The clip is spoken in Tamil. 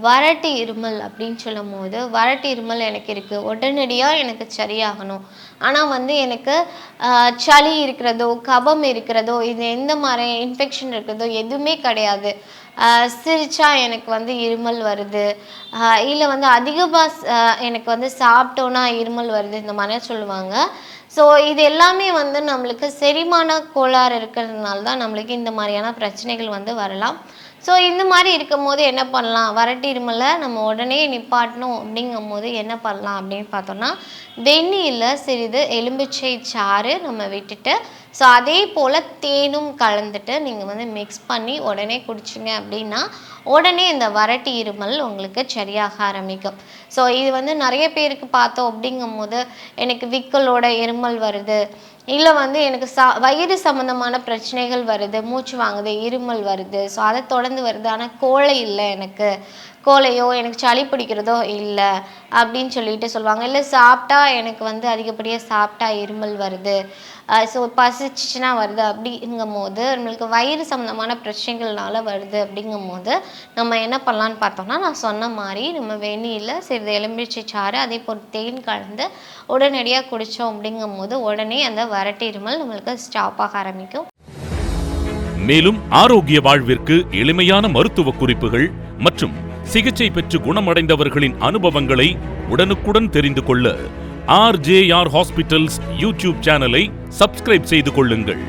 வறட்டு இருமல் அப்படின்னு சொல்லும் போது, வறட்டு இருமல் எனக்கு இருக்குது, உடனடியாக எனக்கு சரியாகணும். ஆனால் வந்து எனக்கு சளி இருக்கிறதோ, கபம் இருக்கிறதோ, இது எந்த மாதிரி இன்ஃபெக்ஷன் இருக்கிறதோ எதுவுமே கிடையாது. சிரிச்சா எனக்கு வந்து இருமல் வருது, இல்லை வந்து அதிகமாக எனக்கு வந்து சாப்பிட்டோன்னா இருமல் வருது, இந்த மாதிரிலாம் சொல்லுவாங்க. ஸோ இது எல்லாமே வந்து நம்மளுக்கு செரிமான கோளாறு இருக்கிறதுனால தான் நம்மளுக்கு இந்த மாதிரியான பிரச்சனைகள் வந்து வரலாம். ஸோ இந்த மாதிரி இருக்கும் போது என்ன பண்ணலாம், வறட்டு இருமலை நம்ம உடனே நிப்பாட்டணும் அப்படிங்கும் போது என்ன பண்ணலாம் அப்படின்னு பார்த்தோம்னா, வெந்நீரில் சிறிது எலும்பிச்சை சாறு நம்ம விட்டுட்டு, ஸோ அதே போல் தேனும் கலந்துட்டு நீங்கள் வந்து மிக்ஸ் பண்ணி உடனே குடிச்சிங்க அப்படின்னா உடனே இந்த வறட்டு இருமல் உங்களுக்கு சரியாக ஆரம்பிக்கும். ஸோ இது வந்து நிறைய பேருக்கு பார்த்தோம் அப்படிங்கும் போது, எனக்கு விக்கலோட இருமல் வருது, இல்லை வந்து எனக்கு வயிறு சம்மந்தமான பிரச்சனைகள் வருது, மூச்சு வாங்குது, இருமல் வருது, ஸோ அதை தொடர்ந்து வருது, ஆனால் கோழை இல்லை, எனக்கு கோழையோ எனக்கு சளி பிடிக்கிறதோ இல்லை அப்படின்னு சொல்லிட்டு சொல்லுவாங்க. இல்லை சாப்பிட்டா எனக்கு வந்து அதிகப்படியாக சாப்பிட்டா இருமல் வருது, ஸோ பசிச்சிச்சுன்னா வருது அப்படிங்கும் போது, நம்மளுக்கு வயிறு சம்மந்தமான பிரச்சனைகள்னால வருது அப்படிங்கும் போது நம்ம என்ன பண்ணலான்னு பார்த்தோம்னா, நான் சொன்ன மாதிரி நம்ம வெந்நீரில் சிறிது எலுமிச்சை சாறு அதே போல் தேன் கலந்து உடனடியாக குடித்தோம் அப்படிங்கும் போது உடனே அந்த வறட்டு இருமல் நம்மளுக்கு ஸ்டாப் ஆக ஆரம்பிக்கும். மேலும் ஆரோக்கிய வாழ்விற்கு எளிமையான மருத்துவ குறிப்புகள் மற்றும் சிகிச்சை பெற்று குணமடைந்தவர்களின் அனுபவங்களை உடனுக்குடன் தெரிந்து கொள்ள RJR ஹாஸ்பிட்டல்ஸ் யூடியூப் சேனலை சப்ஸ்கிரைப் செய்து கொள்ளுங்கள்.